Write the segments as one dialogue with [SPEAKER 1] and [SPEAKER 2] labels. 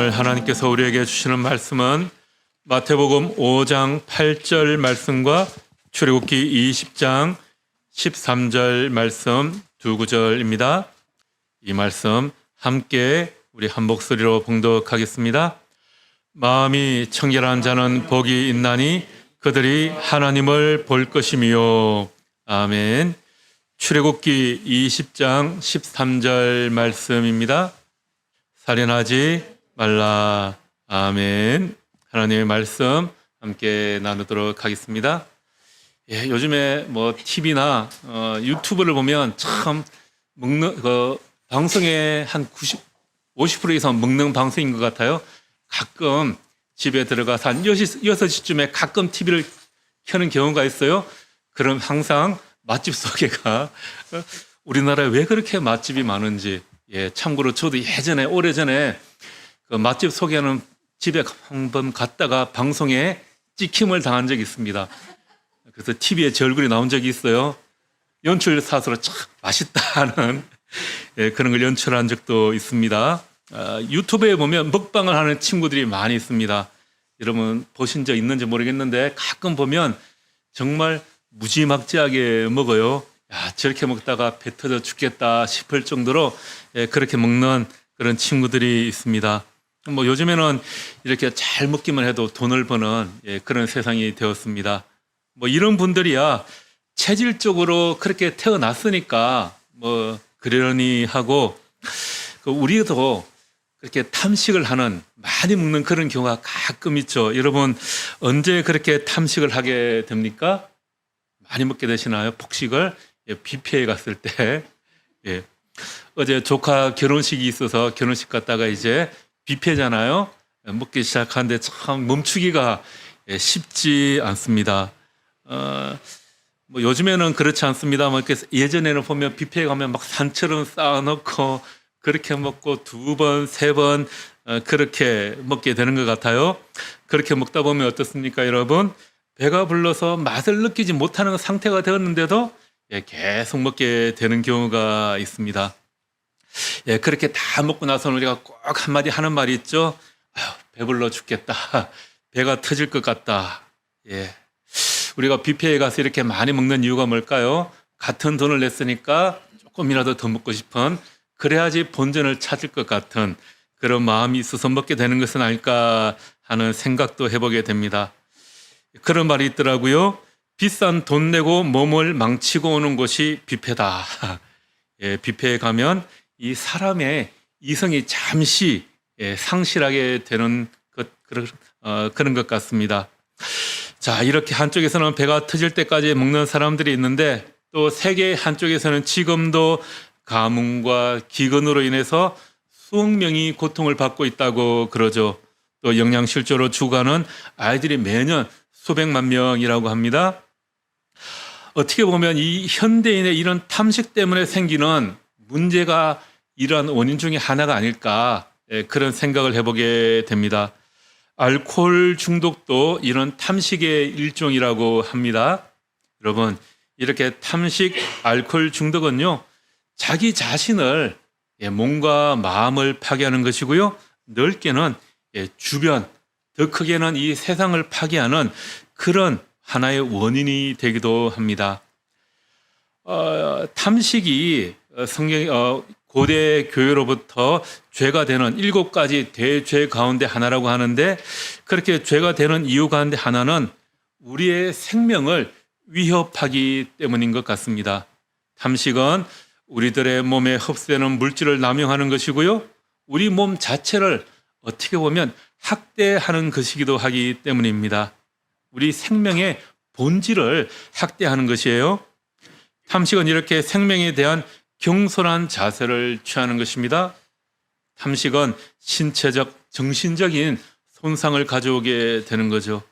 [SPEAKER 1] 오늘 하나님께서 우리에게 주시는 말씀은 마태복음 5장 8절 말씀과 출애굽기 20장 13절 말씀 두 구절입니다. 이 말씀 함께 우리 한 목소리로 봉독하겠습니다. 마음이 청결한 자는 복이 있나니 그들이 하나님을 볼 것이며. 아멘. 출애굽기 20장 13절 말씀입니다. 살인하지 말라. 아멘. 하나님의 말씀 함께 나누도록 하겠습니다. 예, 요즘에 TV나 유튜브를 보면 참 먹는 방송의 한 50% 이상 먹는 방송인 것 같아요. 가끔 집에 들어가서 한 6시쯤에 가끔 TV를 켜는 경우가 있어요. 그럼 항상 맛집 소개가 우리나라에 왜 그렇게 맛집이 많은지. 예, 참고로 저도 오래전에 그 맛집 소개하는 집에 한번 갔다가 방송에 찍힘을 당한 적이 있습니다. 그래서 TV에 제 얼굴이 나온 적이 있어요. 연출사수로 참 맛있다는 그런 걸 연출한 적도 있습니다. 유튜브에 보면 먹방을 하는 친구들이 많이 있습니다. 여러분 보신 적 있는지 모르겠는데 가끔 보면 정말 무지막지하게 먹어요. 야, 저렇게 먹다가 배 터져 죽겠다 싶을 정도로 그렇게 먹는 그런 친구들이 있습니다. 요즘에는 이렇게 잘 먹기만 해도 돈을 버는 그런 세상이 되었습니다. 이런 분들이야 체질적으로 그렇게 태어났으니까 그러려니 하고 우리도 그렇게 탐식을 하는, 많이 먹는 그런 경우가 가끔 있죠. 여러분 언제 그렇게 탐식을 하게 됩니까? 많이 먹게 되시나요? 폭식을? 뷔페에 갔을 때. 예. 어제 조카 결혼식이 있어서 결혼식 갔다가 이제 뷔페잖아요. 먹기 시작하는데 참 멈추기가 쉽지 않습니다. 요즘에는 그렇지 않습니다만 예전에는 보면 뷔페에 가면 막 산처럼 쌓아놓고 그렇게 먹고 2번, 3번 그렇게 먹게 되는 것 같아요. 그렇게 먹다 보면 어떻습니까, 여러분? 배가 불러서 맛을 느끼지 못하는 상태가 되었는데도 계속 먹게 되는 경우가 있습니다. 그렇게 다 먹고 나서는 우리가 꼭 한마디 하는 말이 있죠. 아유, 배불러 죽겠다. 배가 터질 것 같다. 우리가 뷔페에 가서 이렇게 많이 먹는 이유가 뭘까요? 같은 돈을 냈으니까 조금이라도 더 먹고 싶은, 그래야지 본전을 찾을 것 같은 그런 마음이 있어서 먹게 되는 것은 아닐까 하는 생각도 해보게 됩니다. 그런 말이 있더라고요. 비싼 돈 내고 몸을 망치고 오는 곳이 뷔페다. 뷔페에 가면 이 사람의 이성이 잠시 상실하게 되는 그런 것 같습니다. 자, 이렇게 한쪽에서는 배가 터질 때까지 먹는 사람들이 있는데 또 세계 한쪽에서는 지금도 가뭄과 기근으로 인해서 수억 명이 고통을 받고 있다고 그러죠. 또 영양실조로 죽어가는 아이들이 매년 수백만 명이라고 합니다. 어떻게 보면 이 현대인의 이런 탐식 때문에 생기는 문제가 이러한 원인 중에 하나가 아닐까, 그런 생각을 해보게 됩니다. 알코올 중독도 이런 탐식의 일종이라고 합니다. 여러분, 이렇게 탐식, 알코올 중독은요, 자기 자신을, 몸과 마음을 파괴하는 것이고요, 넓게는 주변, 더 크게는 이 세상을 파괴하는 그런 하나의 원인이 되기도 합니다. 탐식이 고대 교회로부터 죄가 되는 7가지 대죄 가운데 하나라고 하는데, 그렇게 죄가 되는 이유 가운데 하나는 우리의 생명을 위협하기 때문인 것 같습니다. 탐식은 우리들의 몸에 흡수되는 물질을 남용하는 것이고요, 우리 몸 자체를 어떻게 보면 학대하는 것이기도 하기 때문입니다. 우리 생명의 본질을 학대하는 것이에요. 탐식은 이렇게 생명에 대한 경솔한 자세를 취하는 것입니다. 탐식은 신체적, 정신적인 손상을 가져오게 되는 거죠.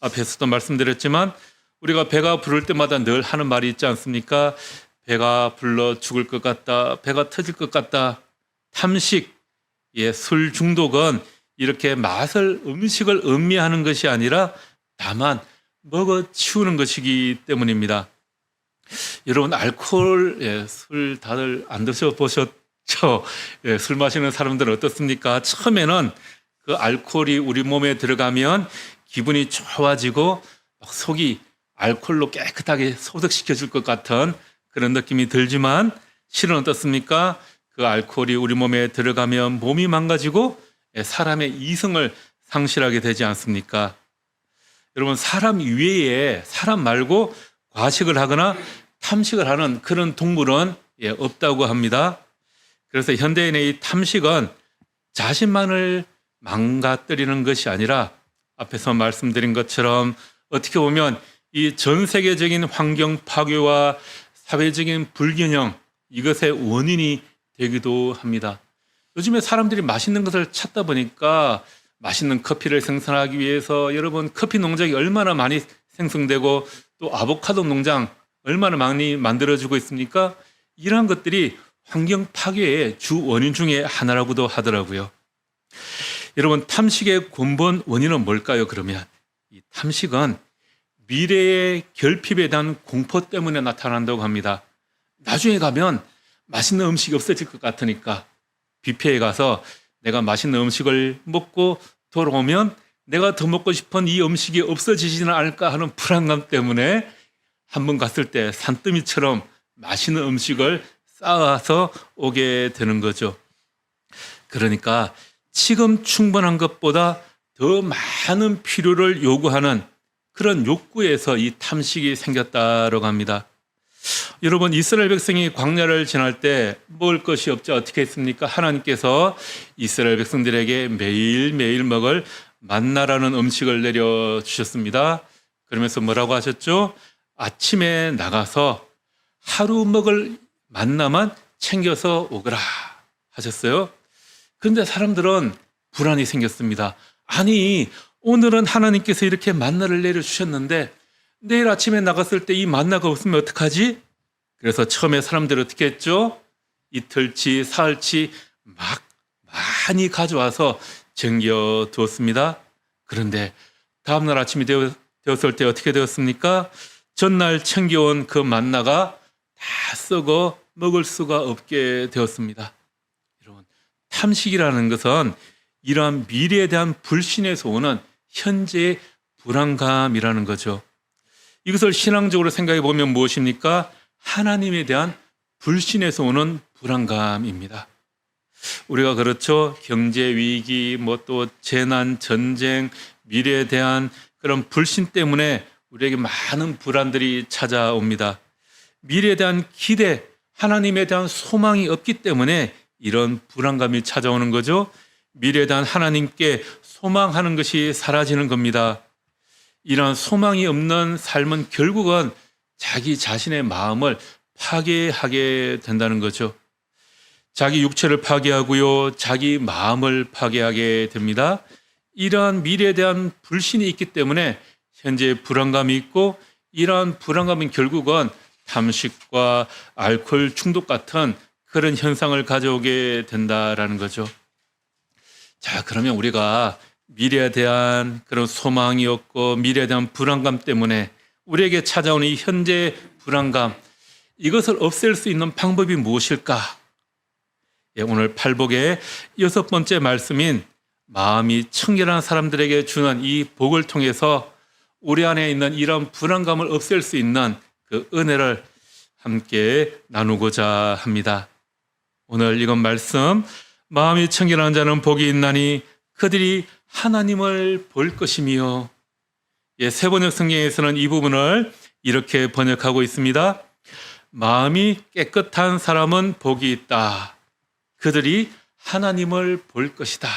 [SPEAKER 1] 앞에서도 말씀드렸지만 우리가 배가 부를 때마다 늘 하는 말이 있지 않습니까? 배가 불러 죽을 것 같다, 배가 터질 것 같다. 탐식, 술 중독은 이렇게 음식을 음미하는 것이 아니라 다만 먹어 치우는 것이기 때문입니다. 여러분 알코올, 술 다들 안 드셔보셨죠? 술 마시는 사람들은 어떻습니까? 처음에는 그 알코올이 우리 몸에 들어가면 기분이 좋아지고 막 속이 알코올로 깨끗하게 소독시켜 줄 것 같은 그런 느낌이 들지만 실은 어떻습니까? 그 알코올이 우리 몸에 들어가면 몸이 망가지고 사람의 이성을 상실하게 되지 않습니까? 여러분, 사람 외에 사람 말고 과식을 하거나 탐식을 하는 그런 동물은 없다고 합니다. 그래서 현대인의 이 탐식은 자신만을 망가뜨리는 것이 아니라 앞에서 말씀드린 것처럼 어떻게 보면 이 전 세계적인 환경 파괴와 사회적인 불균형, 이것의 원인이 되기도 합니다. 요즘에 사람들이 맛있는 것을 찾다 보니까 맛있는 커피를 생산하기 위해서 여러분 커피 농장이 얼마나 많이 생성되고 또 아보카도 농장 얼마나 많이 만들어지고 있습니까? 이러한 것들이 환경 파괴의 주 원인 중에 하나라고도 하더라고요. 여러분, 탐식의 근본 원인은 뭘까요? 그러면 이 탐식은 미래의 결핍에 대한 공포 때문에 나타난다고 합니다. 나중에 가면 맛있는 음식이 없어질 것 같으니까 뷔페에 가서 내가 맛있는 음식을 먹고 돌아오면 내가 더 먹고 싶은 이 음식이 없어지지는 않을까 하는 불안감 때문에 한번 갔을 때 산더미처럼 맛있는 음식을 쌓아서 오게 되는 거죠. 그러니까 지금 충분한 것보다 더 많은 필요를 요구하는 그런 욕구에서 이 탐식이 생겼다고 합니다. 여러분, 이스라엘 백성이 광야를 지날 때 먹을 것이 없자 어떻게 했습니까? 하나님께서 이스라엘 백성들에게 매일매일 먹을 만나라는 음식을 내려주셨습니다. 그러면서 뭐라고 하셨죠? 아침에 나가서 하루 먹을 만나만 챙겨서 오거라 하셨어요. 그런데 사람들은 불안이 생겼습니다. 아니, 오늘은 하나님께서 이렇게 만나를 내려주셨는데 내일 아침에 나갔을 때 이 만나가 없으면 어떡하지? 그래서 처음에 사람들이 어떻게 했죠? 이틀치, 사흘치 막 많이 가져와서 쟁여두었습니다. 그런데 다음날 아침이 되었을 때 어떻게 되었습니까? 전날 챙겨온 그 만나가 다 썩어 먹을 수가 없게 되었습니다. 여러분, 탐식이라는 것은 이러한 미래에 대한 불신에서 오는 현재의 불안감이라는 거죠. 이것을 신앙적으로 생각해 보면 무엇입니까? 하나님에 대한 불신에서 오는 불안감입니다. 우리가 그렇죠. 경제 위기, 또 재난, 전쟁, 미래에 대한 그런 불신 때문에 우리에게 많은 불안들이 찾아옵니다. 미래에 대한 기대, 하나님에 대한 소망이 없기 때문에 이런 불안감이 찾아오는 거죠. 미래에 대한 하나님께 소망하는 것이 사라지는 겁니다. 이런 소망이 없는 삶은 결국은 자기 자신의 마음을 파괴하게 된다는 거죠. 자기 육체를 파괴하고요, 자기 마음을 파괴하게 됩니다. 이러한 미래에 대한 불신이 있기 때문에 현재 불안감이 있고, 이러한 불안감은 결국은 탐식과 알코올 중독 같은 그런 현상을 가져오게 된다라는 거죠. 자, 그러면 우리가 미래에 대한 그런 소망이 없고 미래에 대한 불안감 때문에 우리에게 찾아오는 이 현재 불안감, 이것을 없앨 수 있는 방법이 무엇일까? 오늘 팔복의 6번째 말씀인 마음이 청결한 사람들에게 주는 이 복을 통해서 우리 안에 있는 이런 불안감을 없앨 수 있는 그 은혜를 함께 나누고자 합니다. 오늘 이건 말씀, 마음이 청결한 자는 복이 있나니 그들이 하나님을 볼 것이며, 세번역 성경에서는 이 부분을 이렇게 번역하고 있습니다. 마음이 깨끗한 사람은 복이 있다. 그들이 하나님을 볼 것이다.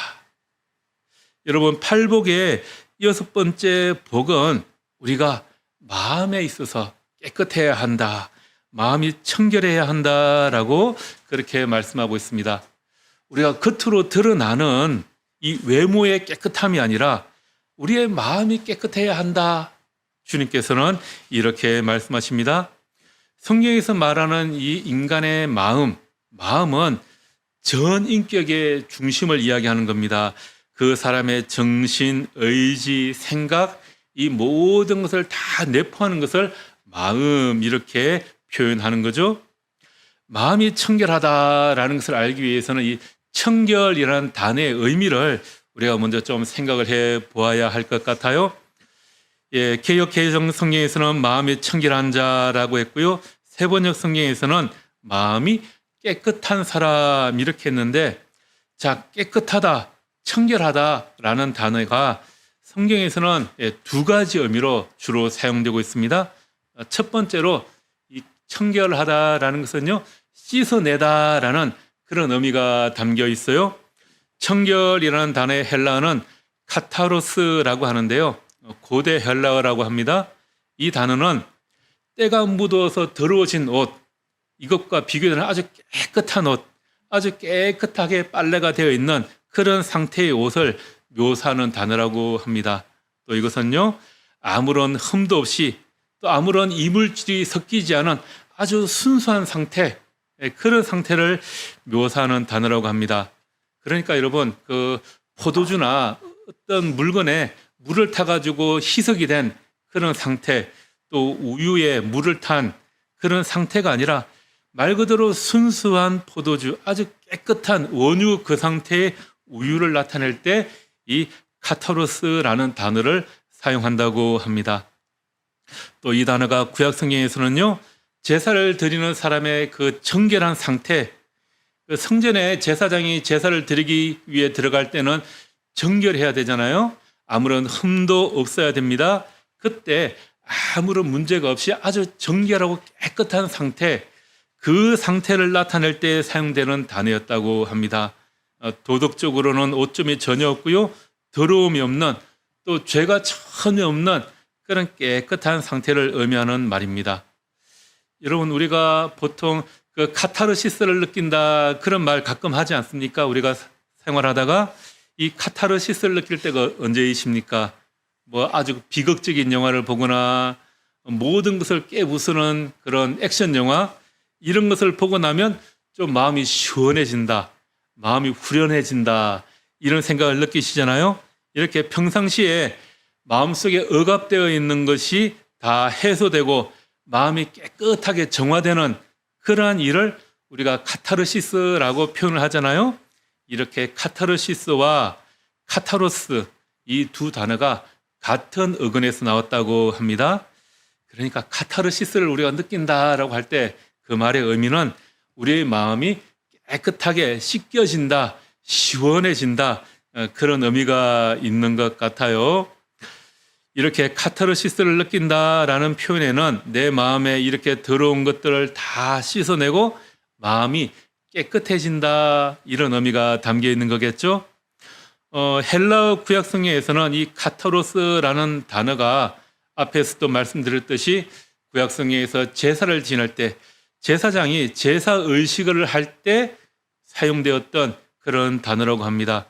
[SPEAKER 1] 여러분, 팔복의 6번째 복은 우리가 마음에 있어서 깨끗해야 한다, 마음이 청결해야 한다라고 그렇게 말씀하고 있습니다. 우리가 겉으로 드러나는 이 외모의 깨끗함이 아니라 우리의 마음이 깨끗해야 한다. 주님께서는 이렇게 말씀하십니다. 성경에서 말하는 이 인간의 마음은 전 인격의 중심을 이야기하는 겁니다. 그 사람의 정신, 의지, 생각, 이 모든 것을 다 내포하는 것을 마음, 이렇게 표현하는 거죠. 마음이 청결하다라는 것을 알기 위해서는 이 청결이라는 단어의 의미를 우리가 먼저 좀 생각을 해 보아야 할 것 같아요. 예, 개역 개정 성경에서는 마음이 청결한 자라고 했고요. 세번역 성경에서는 마음이 깨끗한 사람 이렇게 했는데, 자, 깨끗하다, 청결하다라는 단어가 성경에서는 두 가지 의미로 주로 사용되고 있습니다. 첫 번째로 이 청결하다라는 것은요, 씻어내다라는 그런 의미가 담겨 있어요. 청결이라는 단어의 헬라어는 카타로스라고 하는데요, 고대 헬라어라고 합니다. 이 단어는 때가 묻어서 더러워진 옷, 이것과 비교되는 아주 깨끗한 옷, 아주 깨끗하게 빨래가 되어 있는 그런 상태의 옷을 묘사하는 단어라고 합니다. 또 이것은요, 아무런 흠도 없이 또 아무런 이물질이 섞이지 않은 아주 순수한 상태, 그런 상태를 묘사하는 단어라고 합니다. 그러니까 여러분, 그 포도주나 어떤 물건에 물을 타가지고 희석이 된 그런 상태, 또 우유에 물을 탄 그런 상태가 아니라 말 그대로 순수한 포도주, 아주 깨끗한 원유 그 상태의 우유를 나타낼 때 이 카타로스라는 단어를 사용한다고 합니다. 또 이 단어가 구약 성경에서는요, 제사를 드리는 사람의 그 정결한 상태, 그 성전에 제사장이 제사를 드리기 위해 들어갈 때는 정결해야 되잖아요. 아무런 흠도 없어야 됩니다. 그때 아무런 문제가 없이 아주 정결하고 깨끗한 상태, 그 상태를 나타낼 때 사용되는 단어였다고 합니다. 도덕적으로는 오점이 전혀 없고요, 더러움이 없는, 또 죄가 전혀 없는 그런 깨끗한 상태를 의미하는 말입니다. 여러분, 우리가 보통 그 카타르시스를 느낀다 그런 말 가끔 하지 않습니까? 우리가 생활하다가 이 카타르시스를 느낄 때가 언제이십니까? 뭐 아주 비극적인 영화를 보거나 모든 것을 깨부수는 그런 액션 영화, 이런 것을 보고 나면 좀 마음이 시원해진다, 마음이 후련해진다, 이런 생각을 느끼시잖아요. 이렇게 평상시에 마음속에 억압되어 있는 것이 다 해소되고 마음이 깨끗하게 정화되는 그러한 일을 우리가 카타르시스라고 표현을 하잖아요. 이렇게 카타르시스와 카타로스, 이 두 단어가 같은 어근에서 나왔다고 합니다. 그러니까 카타르시스를 우리가 느낀다라고 할 때 그 말의 의미는 우리의 마음이 깨끗하게 씻겨진다, 시원해진다, 그런 의미가 있는 것 같아요. 이렇게 카타르시스를 느낀다라는 표현에는 내 마음에 이렇게 더러운 것들을 다 씻어내고 마음이 깨끗해진다, 이런 의미가 담겨 있는 거겠죠. 헬라어 구약 성경에서는 이 카타로스라는 단어가 앞에서도 말씀드렸듯이 구약 성경에서 제사를 지낼 때, 제사장이 제사 의식을 할 때 사용되었던 그런 단어라고 합니다.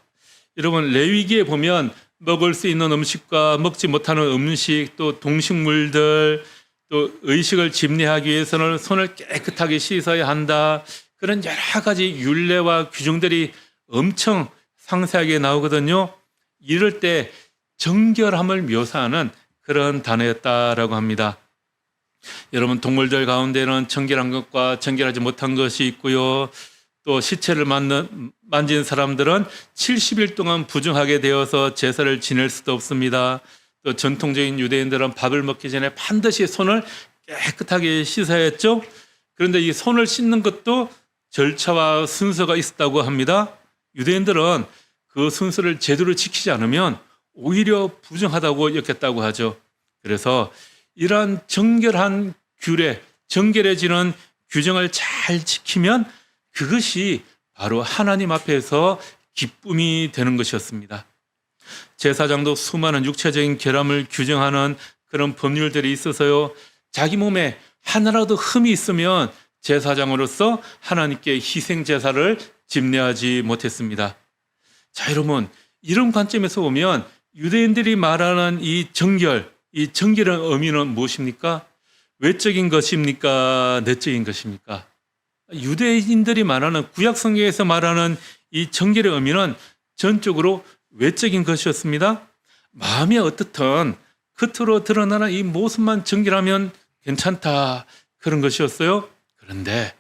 [SPEAKER 1] 여러분, 레위기에 보면 먹을 수 있는 음식과 먹지 못하는 음식, 또 동식물들, 또 의식을 집례하기 위해서는 손을 깨끗하게 씻어야 한다, 그런 여러 가지 율례와 규정들이 엄청 상세하게 나오거든요. 이럴 때 정결함을 묘사하는 그런 단어였다라고 합니다. 여러분, 동물들 가운데는 정결한 것과 정결하지 못한 것이 있고요, 또 시체를 만진 사람들은 70일 동안 부정하게 되어서 제사를 지낼 수도 없습니다. 또 전통적인 유대인들은 밥을 먹기 전에 반드시 손을 깨끗하게 씻어야 했죠. 그런데 이 손을 씻는 것도 절차와 순서가 있었다고 합니다. 유대인들은 그 순서를 제대로 지키지 않으면 오히려 부정하다고 여겼다고 하죠. 그래서 이러한 정결한 규례, 정결해지는 규정을 잘 지키면 그것이 바로 하나님 앞에서 기쁨이 되는 것이었습니다. 제사장도 수많은 육체적인 결함을 규정하는 그런 법률들이 있어서요, 자기 몸에 하나라도 흠이 있으면 제사장으로서 하나님께 희생 제사를 집례하지 못했습니다. 자, 여러분, 이런 관점에서 보면 유대인들이 말하는 이 정결, 이 정결의 의미는 무엇입니까? 외적인 것입니까? 내적인 것입니까? 유대인들이 말하는, 구약 성경에서 말하는 이 정결의 의미는 전적으로 외적인 것이었습니다. 마음이 어떻든 겉으로 드러나는 이 모습만 정결하면 괜찮다, 그런 것이었어요. 그런데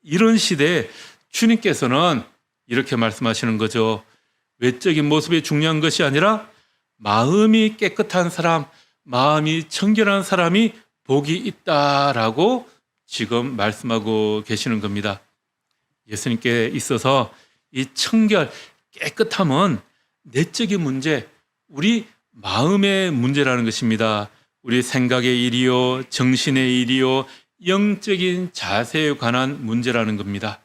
[SPEAKER 1] 이런 시대에 주님께서는 이렇게 말씀하시는 거죠. 외적인 모습이 중요한 것이 아니라 마음이 깨끗한 사람, 마음이 청결한 사람이 복이 있다라고 지금 말씀하고 계시는 겁니다. 예수님께 있어서 이 청결, 깨끗함은 내적인 문제, 우리 마음의 문제라는 것입니다. 우리 생각의 일이요, 정신의 일이요, 영적인 자세에 관한 문제라는 겁니다.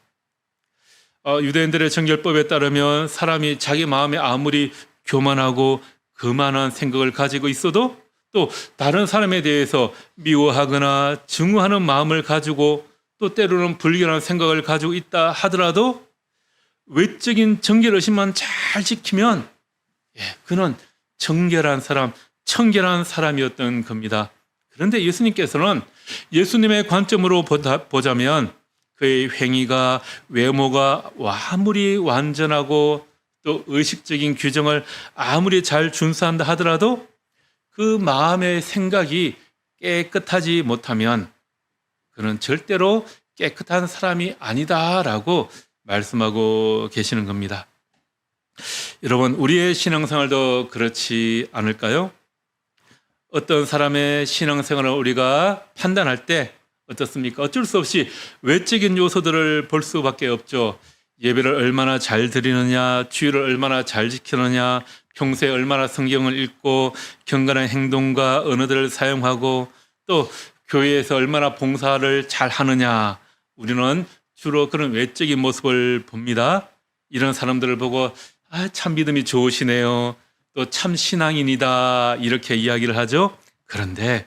[SPEAKER 1] 유대인들의 정결법에 따르면 사람이 자기 마음에 아무리 교만하고 거만한 생각을 가지고 있어도 또 다른 사람에 대해서 미워하거나 증오하는 마음을 가지고 또 때로는 불결한 생각을 가지고 있다 하더라도 외적인 정결의식만 잘 지키면 그는 정결한 사람, 청결한 사람이었던 겁니다. 그런데 예수님께서는 예수님의 관점으로 보자면 그의 행위가, 외모가 아무리 완전하고 또 의식적인 규정을 아무리 잘 준수한다 하더라도 그 마음의 생각이 깨끗하지 못하면 그는 절대로 깨끗한 사람이 아니다라고 말씀하고 계시는 겁니다. 여러분, 우리의 신앙생활도 그렇지 않을까요? 어떤 사람의 신앙생활을 우리가 판단할 때 어떻습니까? 어쩔 수 없이 외적인 요소들을 볼 수밖에 없죠. 예배를 얼마나 잘 드리느냐, 주일을 얼마나 잘 지키느냐, 평소에 얼마나 성경을 읽고 경건한 행동과 언어들을 사용하고 또 교회에서 얼마나 봉사를 잘 하느냐, 우리는 주로 그런 외적인 모습을 봅니다. 이런 사람들을 보고 참 믿음이 좋으시네요, 또 참 신앙인이다, 이렇게 이야기를 하죠. 그런데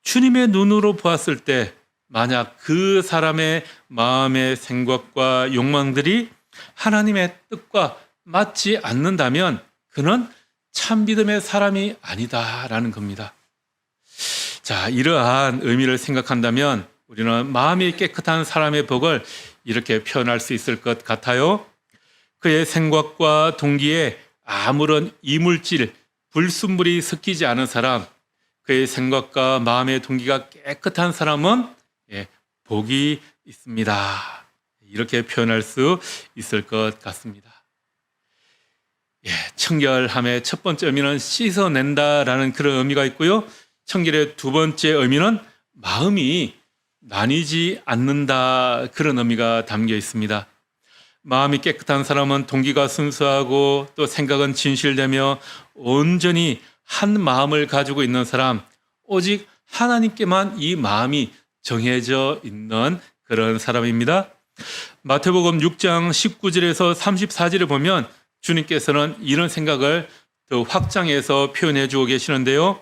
[SPEAKER 1] 주님의 눈으로 보았을 때 만약 그 사람의 마음의 생각과 욕망들이 하나님의 뜻과 맞지 않는다면 그는 참 믿음의 사람이 아니다라는 겁니다. 자, 이러한 의미를 생각한다면 우리는 마음이 깨끗한 사람의 복을 이렇게 표현할 수 있을 것 같아요. 그의 생각과 동기에 아무런 이물질, 불순물이 섞이지 않은 사람, 그의 생각과 마음의 동기가 깨끗한 사람은 복이 있습니다. 이렇게 표현할 수 있을 것 같습니다. 청결함의 첫 번째 의미는 씻어낸다라는 그런 의미가 있고요. 청결의 두 번째 의미는 마음이 나뉘지 않는다, 그런 의미가 담겨 있습니다. 마음이 깨끗한 사람은 동기가 순수하고 또 생각은 진실되며 온전히 한 마음을 가지고 있는 사람, 오직 하나님께만 이 마음이 정해져 있는 그런 사람입니다. 마태복음 6장 19절에서 34절에 보면 주님께서는 이런 생각을 더 확장해서 표현해 주고 계시는데요.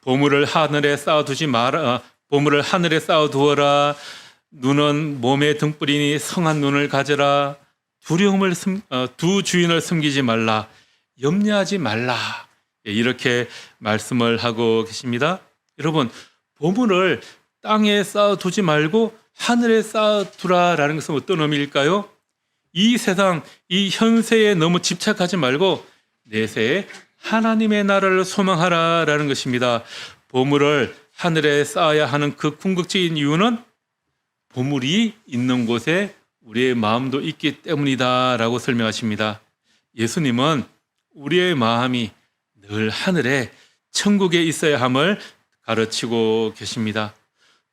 [SPEAKER 1] 보물을 하늘에 쌓아두지 마라. 보물을 하늘에 쌓아두어라. 눈은 몸의 등불이니 성한 눈을 가져라. 두 주인을 섬기지 말라. 염려하지 말라. 이렇게 말씀을 하고 계십니다. 여러분, 보물을 땅에 쌓아두지 말고 하늘에 쌓아두라라는 것은 어떤 의미일까요? 이 세상, 이 현세에 너무 집착하지 말고 내세에 하나님의 나라를 소망하라라는 것입니다. 보물을 하늘에 쌓아야 하는 그 궁극적인 이유는 보물이 있는 곳에 우리의 마음도 있기 때문이다라고 설명하십니다. 예수님은 우리의 마음이 늘 하늘에 천국에 있어야 함을 가르치고 계십니다.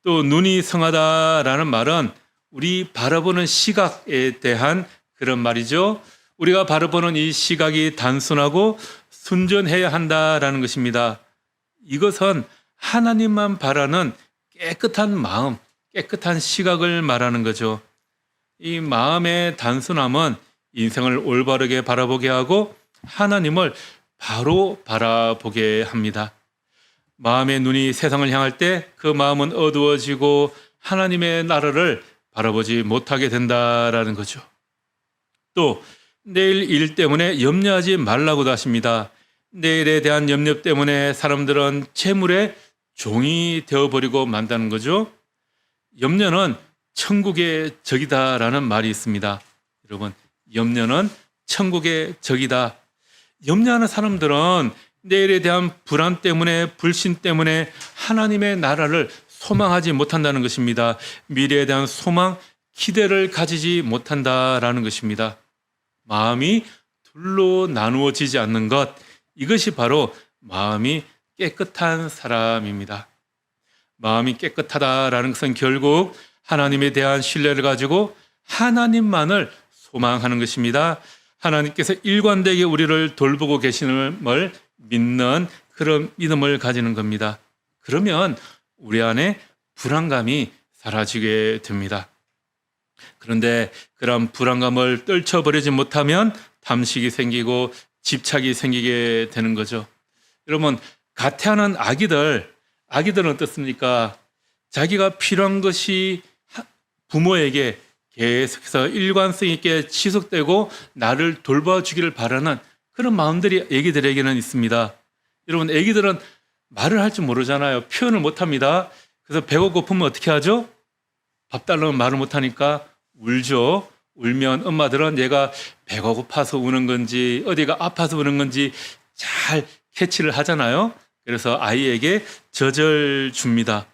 [SPEAKER 1] 또 눈이 성하다라는 말은 우리 바라보는 시각에 대한 그런 말이죠. 우리가 바라보는 이 시각이 단순하고 순전해야 한다라는 것입니다. 이것은 하나님만 바라는 깨끗한 마음, 깨끗한 시각을 말하는 거죠. 이 마음의 단순함은 인생을 올바르게 바라보게 하고 하나님을 바로 바라보게 합니다. 마음의 눈이 세상을 향할 때 그 마음은 어두워지고 하나님의 나라를 바라보지 못하게 된다라는 거죠. 또 내일 일 때문에 염려하지 말라고도 하십니다. 내일에 대한 염려 때문에 사람들은 재물의 종이 되어버리고 만다는 거죠. 염려는 천국의 적이다라는 말이 있습니다. 여러분, 염려는 천국의 적이다. 염려하는 사람들은 내일에 대한 불안 때문에, 불신 때문에 하나님의 나라를 소망하지 못한다는 것입니다. 미래에 대한 소망, 기대를 가지지 못한다라는 것입니다. 마음이 둘로 나누어지지 않는 것, 이것이 바로 마음이 깨끗한 사람입니다. 마음이 깨끗하다라는 것은 결국 하나님에 대한 신뢰를 가지고 하나님만을 소망하는 것입니다. 하나님께서 일관되게 우리를 돌보고 계심을 믿는 그런 믿음을 가지는 겁니다. 그러면 우리 안에 불안감이 사라지게 됩니다. 그런데 그런 불안감을 떨쳐버리지 못하면 탐식이 생기고 집착이 생기게 되는 거죠. 여러분, 가태하는 아기들은 어떻습니까? 자기가 필요한 것이 부모에게 계속해서 일관성 있게 지속되고 나를 돌봐주기를 바라는 그런 마음들이 아기들에게는 있습니다. 여러분, 아기들은 말을 할 줄 모르잖아요. 표현을 못합니다. 그래서 배고 고프면 어떻게 하죠? 밥 달라면 말을 못하니까 울죠. 울면 엄마들은 얘가 배가 고파서 우는 건지 어디가 아파서 우는 건지 잘 캐치를 하잖아요. 그래서 아이에게 젖을 줍니다.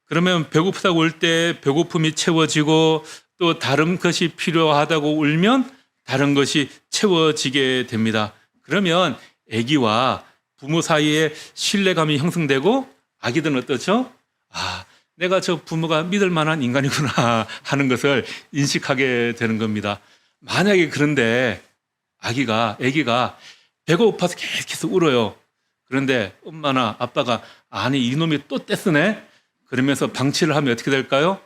[SPEAKER 1] 그러면 배고프다고 울 때 배고픔이 채워지고 또 다른 것이 필요하다고 울면 다른 것이 채워지게 됩니다. 그러면 아기와 부모 사이에 신뢰감이 형성되고 아기들은 어떻죠? 아, 내가 저 부모가 믿을 만한 인간이구나 하는 것을 인식하게 되는 겁니다. 만약에 그런데 아기가 배고파서 계속해서 울어요. 그런데 엄마나 아빠가 아니 이놈이 또 떼쓰네? 그러면서 방치를 하면 어떻게 될까요?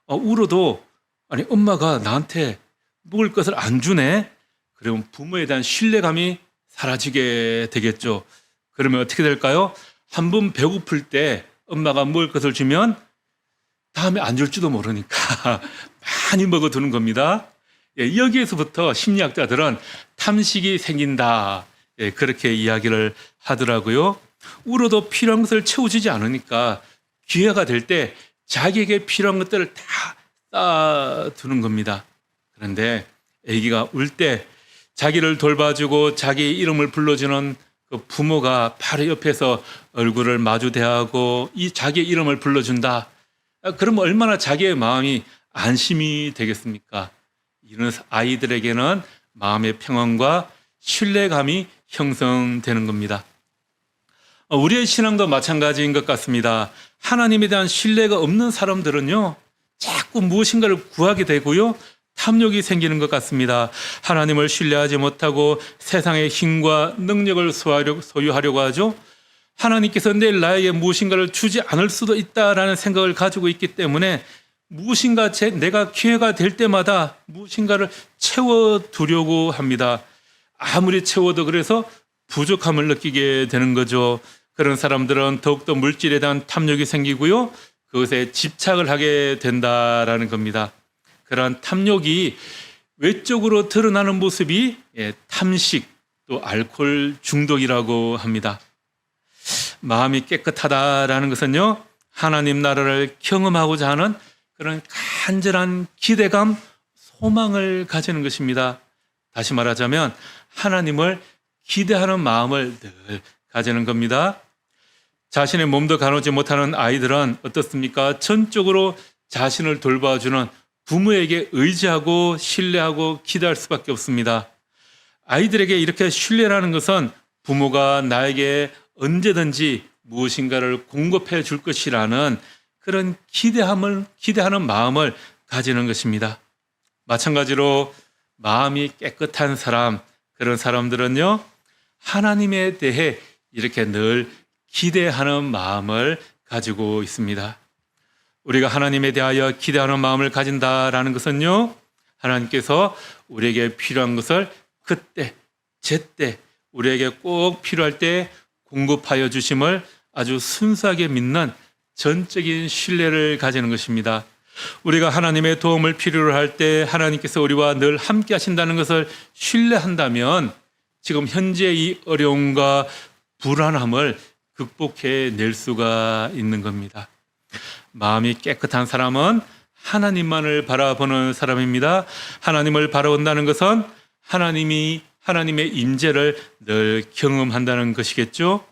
[SPEAKER 1] 울어도 아니 엄마가 나한테 먹을 것을 안 주네? 그러면 부모에 대한 신뢰감이 사라지게 되겠죠. 그러면 어떻게 될까요? 한 번 배고플 때 엄마가 먹을 것을 주면 다음에 안 줄지도 모르니까 많이 먹어두는 겁니다. 여기에서부터 심리학자들은 탐식이 생긴다. 그렇게 이야기를 하더라고요. 울어도 필요한 것을 채워주지 않으니까 기회가 될 때 자기에게 필요한 것들을 다 쌓아두는 겁니다. 그런데 아기가 울 때 자기를 돌봐주고 자기 이름을 불러주는 그 부모가 바로 옆에서 얼굴을 마주 대하고 이 자기의 이름을 불러준다. 그러면 얼마나 자기의 마음이 안심이 되겠습니까? 이런 아이들에게는 마음의 평안과 신뢰감이 형성되는 겁니다. 우리의 신앙도 마찬가지인 것 같습니다. 하나님에 대한 신뢰가 없는 사람들은요, 자꾸 무엇인가를 구하게 되고요, 탐욕이 생기는 것 같습니다. 하나님을 신뢰하지 못하고 세상의 힘과 능력을 소유하려고 하죠. 하나님께서 내일 나에게 무엇인가를 주지 않을 수도 있다라는 생각을 가지고 있기 때문에 무엇인가 내가 기회가 될 때마다 무엇인가를 채워두려고 합니다. 아무리 채워도 그래서 부족함을 느끼게 되는 거죠. 그런 사람들은 더욱더 물질에 대한 탐욕이 생기고요, 그것에 집착을 하게 된다라는 겁니다. 그러한 탐욕이 외적으로 드러나는 모습이 탐식, 또 알코올 중독이라고 합니다. 마음이 깨끗하다라는 것은요, 하나님 나라를 경험하고자 하는 그런 간절한 기대감, 소망을 가지는 것입니다. 다시 말하자면 하나님을 기대하는 마음을 늘 가지는 겁니다. 자신의 몸도 가누지 못하는 아이들은 어떻습니까? 전적으로 자신을 돌봐주는 부모에게 의지하고 신뢰하고 기대할 수밖에 없습니다. 아이들에게 이렇게 신뢰라는 것은 부모가 나에게 언제든지 무엇인가를 공급해 줄 것이라는 그런 기대하는 마음을 가지는 것입니다. 마찬가지로 마음이 깨끗한 사람, 그런 사람들은요, 하나님에 대해 이렇게 늘 기대하는 마음을 가지고 있습니다. 우리가 하나님에 대하여 기대하는 마음을 가진다라는 것은요, 하나님께서 우리에게 필요한 것을 그때, 제때, 우리에게 꼭 필요할 때 공급하여 주심을 아주 순수하게 믿는 전적인 신뢰를 가지는 것입니다. 우리가 하나님의 도움을 필요로 할 때 하나님께서 우리와 늘 함께 하신다는 것을 신뢰한다면 지금 현재 이 어려움과 불안함을 극복해 낼 수가 있는 겁니다. 마음이 깨끗한 사람은 하나님만을 바라보는 사람입니다. 하나님을 바라본다는 것은 하나님의 임재를 늘 경험한다는 것이겠죠.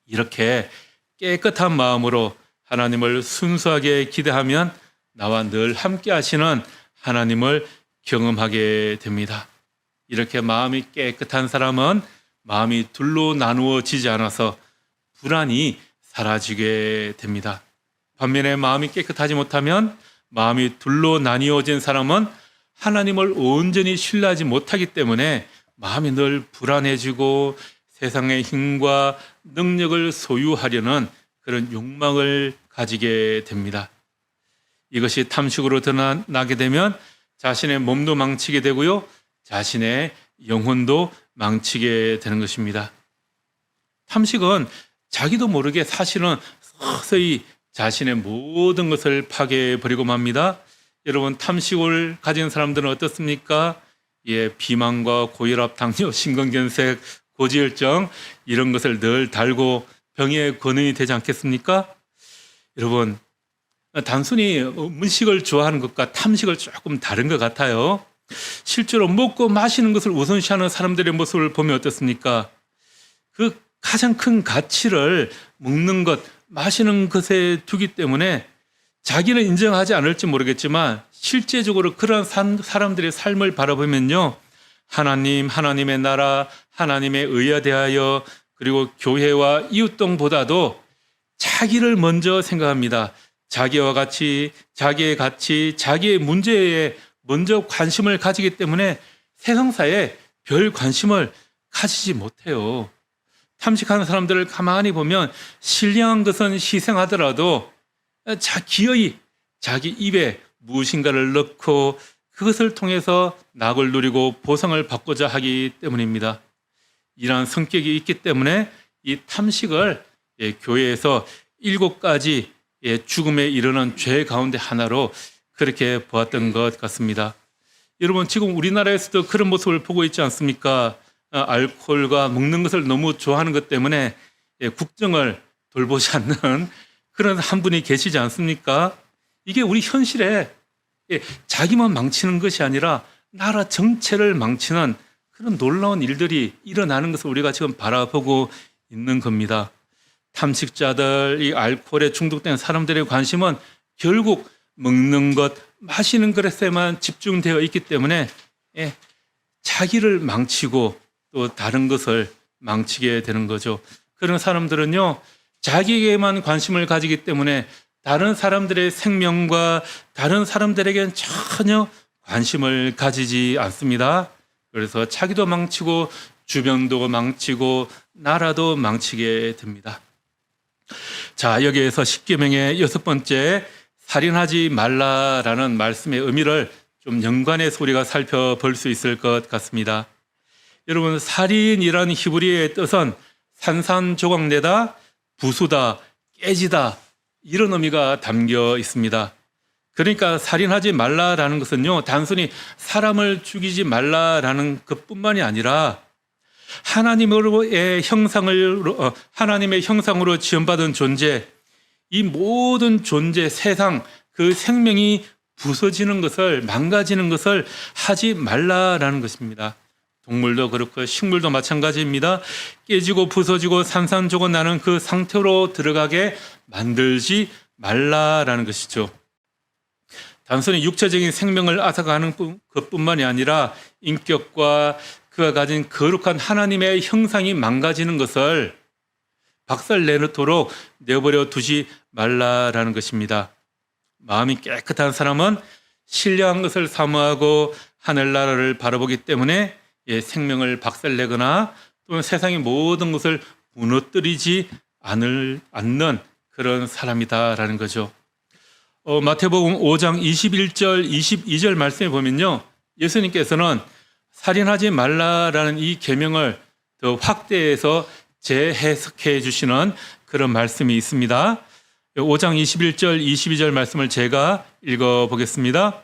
[SPEAKER 1] 이렇게 깨끗한 마음으로 하나님을 순수하게 기대하면 나와 늘 함께 하시는 하나님을 경험하게 됩니다. 이렇게 마음이 깨끗한 사람은 마음이 둘로 나누어지지 않아서 불안이 사라지게 됩니다. 반면에 마음이 깨끗하지 못하면 마음이 둘로 나뉘어진 사람은 하나님을 온전히 신뢰하지 못하기 때문에 마음이 늘 불안해지고 세상의 힘과 능력을 소유하려는 그런 욕망을 가지게 됩니다. 이것이 탐식으로 드러나게 되면 자신의 몸도 망치게 되고요, 자신의 영혼도 망치게 되는 것입니다. 탐식은 자기도 모르게 사실은 서서히 자신의 모든 것을 파괴해버리고 맙니다. 여러분, 탐식을 가진 사람들은 어떻습니까? 비만과 고혈압, 당뇨, 심근경색, 고지혈증 이런 것을 늘 달고 병의 근원이 되지 않겠습니까? 여러분, 단순히 음식을 좋아하는 것과 탐식을 조금 다른 것 같아요. 실제로 먹고 마시는 것을 우선시하는 사람들의 모습을 보면 어떻습니까? 그 가장 큰 가치를 먹는 것, 마시는 것에 두기 때문에 자기는 인정하지 않을지 모르겠지만 실제적으로 그런 사람들의 삶을 바라보면요, 하나님, 하나님의 나라, 하나님의 의에 대하여 그리고 교회와 이웃동보다도 자기를 먼저 생각합니다. 자기와 같이, 자기의 가치, 자기의 문제에 먼저 관심을 가지기 때문에 세상사에 별 관심을 가지지 못해요. 탐식하는 사람들을 가만히 보면 신령한 것은 희생하더라도 기어이 자기 입에 무엇인가를 넣고 그것을 통해서 낙을 누리고 보상을 받고자 하기 때문입니다. 이러한 성격이 있기 때문에 이 탐식을 교회에서 7가지 죽음에 이르는 죄 가운데 하나로 그렇게 보았던 것 같습니다. 여러분, 지금 우리나라에서도 그런 모습을 보고 있지 않습니까? 알코올과 먹는 것을 너무 좋아하는 것 때문에 국정을 돌보지 않는 그런 한 분이 계시지 않습니까? 이게 우리 현실에 자기만 망치는 것이 아니라 나라 전체를 망치는 그런 놀라운 일들이 일어나는 것을 우리가 지금 바라보고 있는 겁니다. 탐식자들, 이 알코올에 중독된 사람들의 관심은 결국 먹는 것, 마시는 것에만 집중되어 있기 때문에 자기를 망치고 또 다른 것을 망치게 되는 거죠. 그런 사람들은요, 자기에게만 관심을 가지기 때문에 다른 사람들의 생명과 다른 사람들에게는 전혀 관심을 가지지 않습니다. 그래서 자기도 망치고 주변도 망치고 나라도 망치게 됩니다. 자, 여기에서 10계명의 6번째 살인하지 말라라는 말씀의 의미를 좀 연관해서 우리가 살펴볼 수 있을 것 같습니다. 여러분, 살인이라는 히브리어의 뜻은 산산조각내다, 부수다, 깨지다 이런 의미가 담겨 있습니다. 그러니까 살인하지 말라라는 것은요, 단순히 사람을 죽이지 말라라는 것뿐만이 아니라 하나님의 형상으로 지음받은 존재, 이 모든 존재, 세상, 그 생명이 부서지는 것을, 망가지는 것을 하지 말라라는 것입니다. 동물도 그렇고 식물도 마찬가지입니다. 깨지고 부서지고 산산조각 나는 그 상태로 들어가게 만들지 말라라는 것이죠. 단순히 육체적인 생명을 앗아가는 것뿐만이 아니라 인격과 그가 가진 거룩한 하나님의 형상이 망가지는 것을 박살내도록 내버려 두지 말라라는 것입니다. 마음이 깨끗한 사람은 신령한 것을 사모하고 하늘나라를 바라보기 때문에 생명을 박살내거나 또는 세상의 모든 것을 무너뜨리지 않는 그런 사람이다라는 거죠. 마태복음 5장 21절 22절 말씀에 보면요, 예수님께서는 살인하지 말라라는 이 계명을 더 확대해서 재해석해 주시는 그런 말씀이 있습니다. 5장 21절 22절 말씀을 제가 읽어보겠습니다.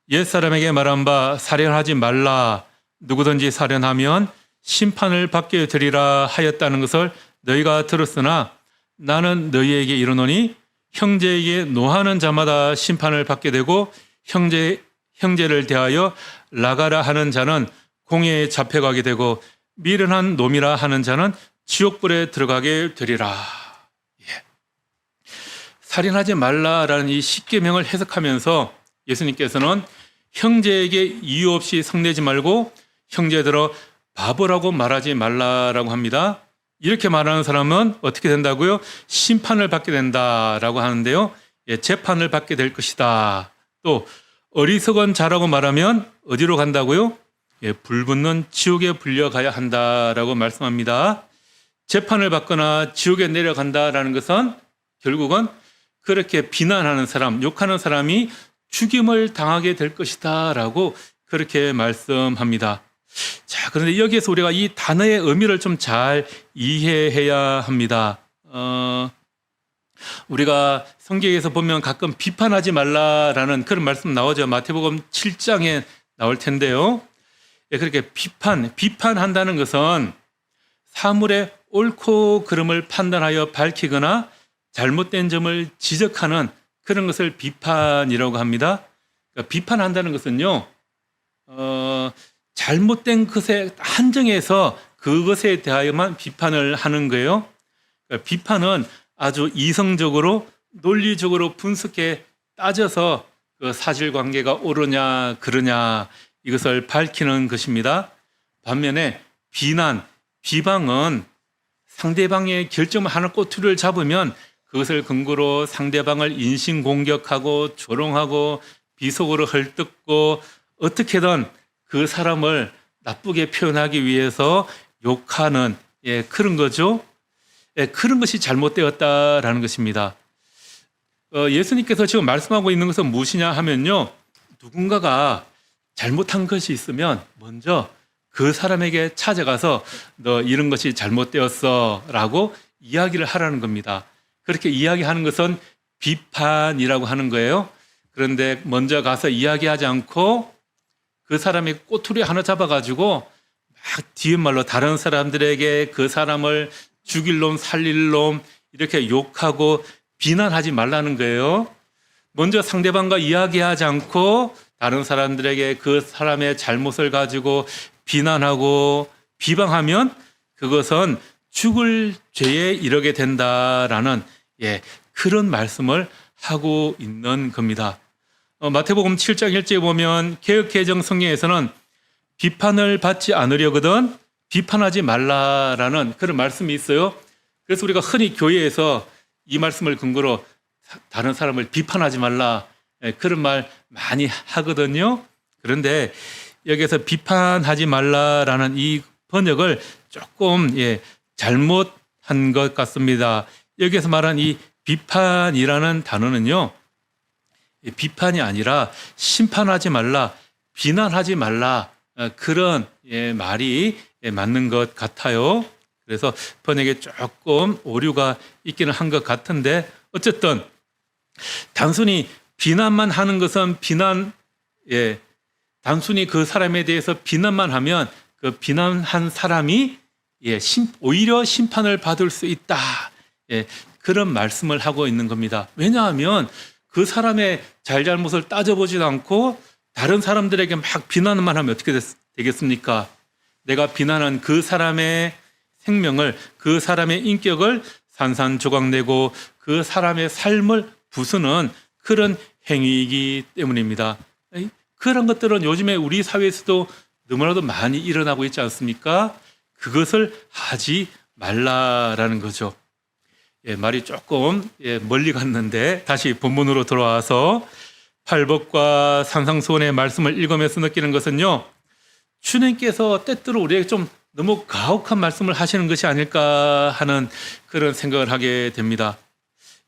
[SPEAKER 1] 옛사람에게 말한 바 살인하지 말라, 누구든지 살인하면 심판을 받게 되리라 하였다는 것을 너희가 들었으나 나는 너희에게 이르노니 형제에게 노하는 자마다 심판을 받게 되고 형제를 대하여 나가라 하는 자는 공회에 잡혀가게 되고 미련한 놈이라 하는 자는 지옥불에 들어가게 되리라. 살인하지 말라라는 이 십계명을 해석하면서 예수님께서는 형제에게 이유 없이 성내지 말고 형제들어 바보라고 말하지 말라라고 합니다. 이렇게 말하는 사람은 어떻게 된다고요? 심판을 받게 된다라고 하는데요. 예, 재판을 받게 될 것이다. 또 어리석은 자라고 말하면 어디로 간다고요? 예, 불붙는 지옥에 불려가야 한다라고 말씀합니다. 재판을 받거나 지옥에 내려간다라는 것은 결국은 그렇게 비난하는 사람, 욕하는 사람이 죽임을 당하게 될 것이다라고 그렇게 말씀합니다. 자, 그런데 여기에서 우리가 이 단어의 의미를 좀 잘 이해해야 합니다. 우리가 성경에서 보면 가끔 비판하지 말라라는 그런 말씀 나오죠. 마태복음 7장에 나올 텐데요. 예, 그렇게 비판한다는 것은 사물의 옳고 그름을 판단하여 밝히거나 잘못된 점을 지적하는 그런 것을 비판이라고 합니다. 그러니까 비판한다는 것은요, 잘못된 것에 한정해서 그것에 대하여만 비판을 하는 거예요. 그러니까 비판은 아주 이성적으로 논리적으로 분석해 따져서 그 사실관계가 옳으냐 그러냐 이것을 밝히는 것입니다. 반면에 비방은 상대방의 결정을 하나 꼬투리를 잡으면 그것을 근거로 상대방을 인신공격하고 조롱하고 비속어로 헐뜯고 어떻게든 그 사람을 나쁘게 표현하기 위해서 욕하는 그런 거죠. 그런 것이 잘못되었다라는 것입니다. 예수님께서 지금 말씀하고 있는 것은 무엇이냐 하면요. 누군가가 잘못한 것이 있으면 먼저 그 사람에게 찾아가서 너 이런 것이 잘못되었어 라고 이야기를 하라는 겁니다. 그렇게 이야기하는 것은 비판이라고 하는 거예요. 그런데 먼저 가서 이야기하지 않고 그 사람이 꼬투리 하나 잡아가지고 막 뒤에 말로 다른 사람들에게 그 사람을 죽일 놈, 살릴 놈 이렇게 욕하고 비난하지 말라는 거예요. 먼저 상대방과 이야기하지 않고 다른 사람들에게 그 사람의 잘못을 가지고 비난하고 비방하면 그것은 죽을 죄에 이르게 된다라는 그런 말씀을 하고 있는 겁니다. 마태복음 7장 1절에 보면 개역개정 성경에서는 비판을 받지 않으려거든 비판하지 말라라는 그런 말씀이 있어요. 그래서 우리가 흔히 교회에서 이 말씀을 근거로 다른 사람을 비판하지 말라 그런 말 많이 하거든요. 그런데 여기서 비판하지 말라라는 이 번역을 조금 잘못한 것 같습니다. 여기서 말한 이 비판이라는 단어는요, 비판이 아니라 심판하지 말라, 비난하지 말라 그런 말이 맞는 것 같아요. 그래서 번역에 조금 오류가 있기는 한 것 같은데 어쨌든 단순히 비난만 하는 것은 단순히 그 사람에 대해서 비난만 하면 그 비난한 사람이 오히려 심판을 받을 수 있다. 그런 말씀을 하고 있는 겁니다. 왜냐하면 그 사람의 잘잘못을 따져보지도 않고 다른 사람들에게 막 비난만 하면 어떻게 되겠습니까? 내가 비난한 그 사람의 생명을, 그 사람의 인격을 산산조각내고 그 사람의 삶을 부수는 그런 행위이기 때문입니다. 그런 것들은 요즘에 우리 사회에서도 너무나도 많이 일어나고 있지 않습니까? 그것을 하지 말라라는 거죠. 말이 조금 멀리 갔는데 다시 본문으로 돌아와서 팔복과 산상수훈의 말씀을 읽으면서 느끼는 것은요, 주님께서 때때로 우리에게 좀 너무 가혹한 말씀을 하시는 것이 아닐까 하는 그런 생각을 하게 됩니다.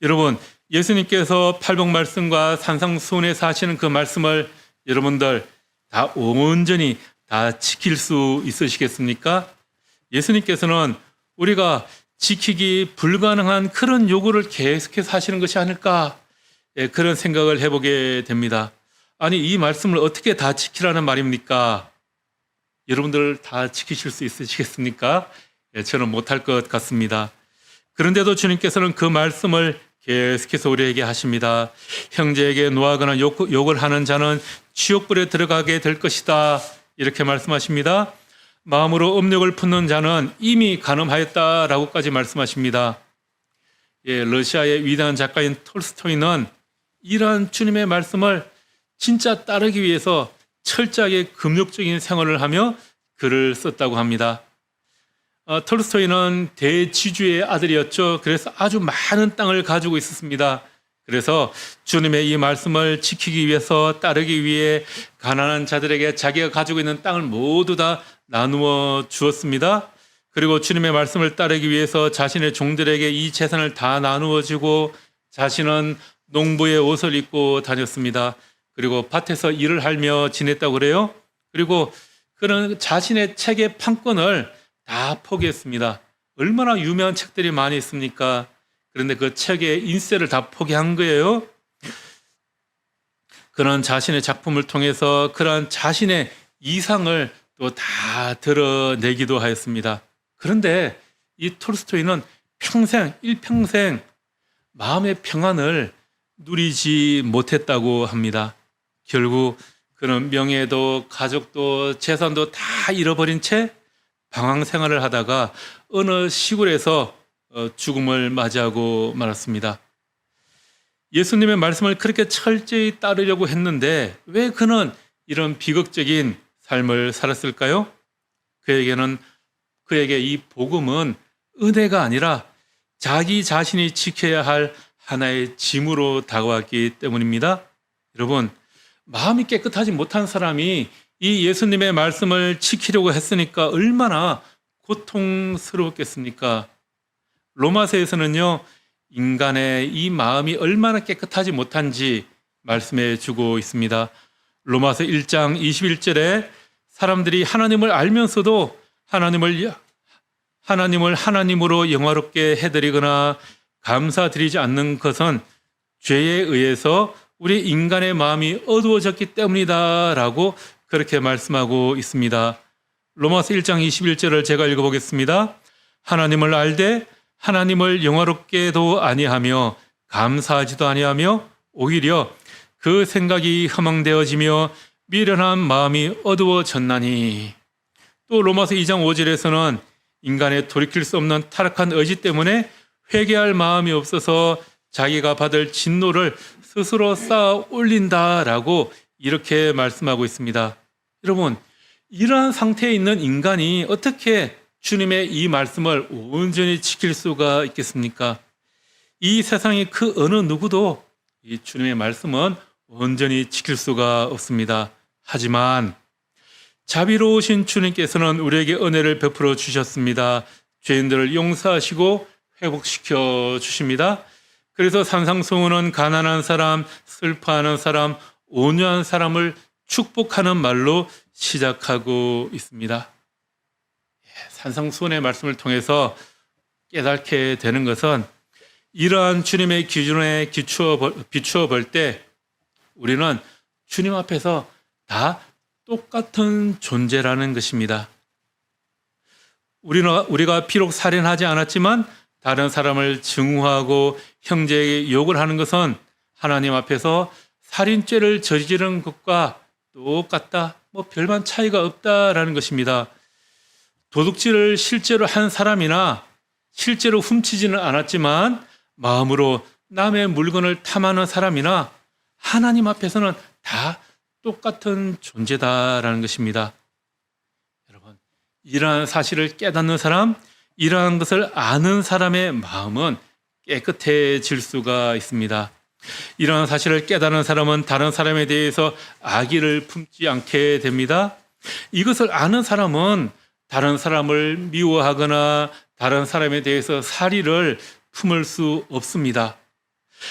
[SPEAKER 1] 여러분, 예수님께서 팔복 말씀과 산상수훈에서 하시는 그 말씀을 여러분들 다 온전히 다 지킬 수 있으시겠습니까? 예수님께서는 우리가 지키기 불가능한 그런 요구를 계속해서 하시는 것이 아닐까 그런 생각을 해보게 됩니다. 아니, 이 말씀을 어떻게 다 지키라는 말입니까? 여러분들 다 지키실 수 있으시겠습니까? 저는 못할 것 같습니다. 그런데도 주님께서는 그 말씀을 계속해서 우리에게 하십니다. 형제에게 노하거나 욕을 하는 자는 지옥불에 들어가게 될 것이다. 이렇게 말씀하십니다. 마음으로 음욕을 품는 자는 이미 간음하였다라고까지 말씀하십니다. 러시아의 위대한 작가인 톨스토이는 이러한 주님의 말씀을 진짜 따르기 위해서 철저하게 금욕적인 생활을 하며 글을 썼다고 합니다. 톨스토이는 대지주의 아들이었죠. 그래서 아주 많은 땅을 가지고 있었습니다. 그래서 주님의 이 말씀을 지키기 위해서 따르기 위해 가난한 자들에게 자기가 가지고 있는 땅을 모두 다 나누어 주었습니다. 그리고 주님의 말씀을 따르기 위해서 자신의 종들에게 이 재산을 다 나누어 주고 자신은 농부의 옷을 입고 다녔습니다. 그리고 밭에서 일을 하며 지냈다고 그래요. 그리고 그는 자신의 책의 판권을 다 포기했습니다. 얼마나 유명한 책들이 많이 있습니까? 그런데 그 책의 인쇄를 다 포기한 거예요. 그는 자신의 작품을 통해서 그러한 자신의 이상을 또 다 드러내기도 하였습니다. 그런데 이 톨스토이는 일평생 마음의 평안을 누리지 못했다고 합니다. 결국 그는 명예도 가족도 재산도 다 잃어버린 채 방황 생활을 하다가 어느 시골에서 죽음을 맞이하고 말았습니다. 예수님의 말씀을 그렇게 철저히 따르려고 했는데 왜 그는 이런 비극적인 삶을 살았을까요? 그에게 이 복음은 은혜가 아니라 자기 자신이 지켜야 할 하나의 짐으로 다가왔기 때문입니다. 여러분, 마음이 깨끗하지 못한 사람이 이 예수님의 말씀을 지키려고 했으니까 얼마나 고통스러웠겠습니까? 로마서에서는요, 인간의 이 마음이 얼마나 깨끗하지 못한지 말씀해 주고 있습니다. 로마서 1장 21절에 사람들이 하나님을 알면서도 하나님을 하나님으로 영화롭게 해드리거나 감사드리지 않는 것은 죄에 의해서 우리 인간의 마음이 어두워졌기 때문이다 라고 그렇게 말씀하고 있습니다. 로마서 1장 21절을 제가 읽어보겠습니다. 하나님을 알되 하나님을 영화롭게도 아니하며 감사하지도 아니하며 오히려 그 생각이 허망되어지며 미련한 마음이 어두워졌나니. 또 로마서 2장 5절에서는 인간의 돌이킬 수 없는 타락한 의지 때문에 회개할 마음이 없어서 자기가 받을 진노를 스스로 쌓아 올린다라고 이렇게 말씀하고 있습니다. 여러분, 이러한 상태에 있는 인간이 어떻게 주님의 이 말씀을 온전히 지킬 수가 있겠습니까? 이 세상의 그 어느 누구도 이 주님의 말씀은 온전히 지킬 수가 없습니다. 하지만 자비로우신 주님께서는 우리에게 은혜를 베풀어 주셨습니다. 죄인들을 용서하시고 회복시켜 주십니다. 그래서 산상수훈은 가난한 사람, 슬퍼하는 사람, 온유한 사람을 축복하는 말로 시작하고 있습니다. 산상수훈의 말씀을 통해서 깨닫게 되는 것은 이러한 주님의 기준에 비추어 볼 때 우리는 주님 앞에서 다 똑같은 존재라는 것입니다. 우리가 비록 살인하지 않았지만 다른 사람을 증오하고 형제에게 욕을 하는 것은 하나님 앞에서 살인죄를 저지르는 것과 똑같다, 별반 차이가 없다라는 것입니다. 도둑질을 실제로 한 사람이나 실제로 훔치지는 않았지만 마음으로 남의 물건을 탐하는 사람이나 하나님 앞에서는 다 똑같은 존재다라는 것입니다. 여러분, 이러한 사실을 깨닫는 사람, 이러한 것을 아는 사람의 마음은 깨끗해질 수가 있습니다. 이러한 사실을 깨닫는 사람은 다른 사람에 대해서 악의를 품지 않게 됩니다. 이것을 아는 사람은 다른 사람을 미워하거나 다른 사람에 대해서 살의를 품을 수 없습니다.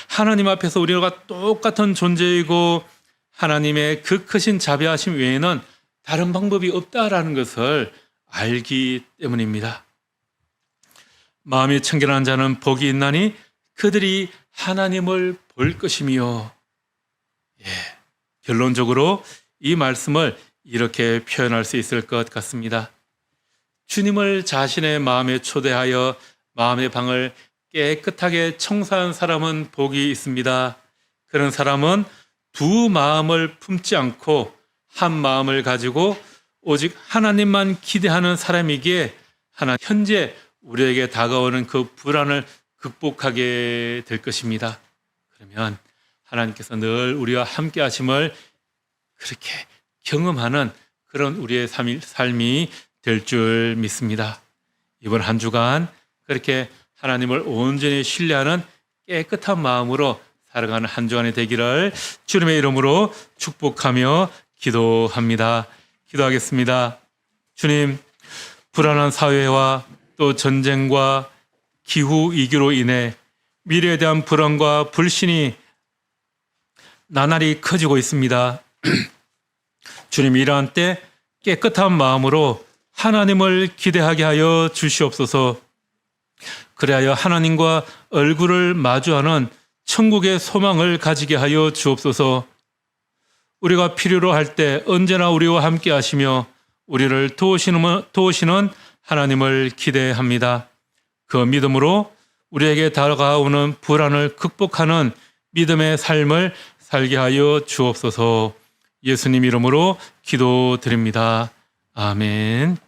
[SPEAKER 1] 하나님 앞에서 우리가 똑같은 존재이고 하나님의 그 크신 자비하심 외에는 다른 방법이 없다라는 것을 알기 때문입니다. 마음이 청결한 자는 복이 있나니 그들이 하나님을 볼 것이며. 결론적으로 이 말씀을 이렇게 표현할 수 있을 것 같습니다. 주님을 자신의 마음에 초대하여 마음의 방을 깨끗하게 청소한 사람은 복이 있습니다. 그런 사람은 두 마음을 품지 않고 한 마음을 가지고 오직 하나님만 기대하는 사람이기에 현재 우리에게 다가오는 그 불안을 극복하게 될 것입니다. 그러면 하나님께서 늘 우리와 함께 하심을 그렇게 경험하는 그런 우리의 삶이 될 줄 믿습니다. 이번 한 주간 그렇게 하나님을 온전히 신뢰하는 깨끗한 마음으로 살아가는 한 주간이 되기를 주님의 이름으로 축복하며 기도합니다. 기도하겠습니다. 주님, 불안한 사회와 또 전쟁과 기후 위기로 인해 미래에 대한 불안과 불신이 나날이 커지고 있습니다. 주님, 이러한 때 깨끗한 마음으로 하나님을 기대하게 하여 주시옵소서. 그리하여 하나님과 얼굴을 마주하는 천국의 소망을 가지게 하여 주옵소서. 우리가 필요로 할 때 언제나 우리와 함께 하시며 우리를 도우시는 하나님을 기대합니다. 그 믿음으로 우리에게 다가오는 불안을 극복하는 믿음의 삶을 살게 하여 주옵소서. 예수님 이름으로 기도드립니다. 아멘.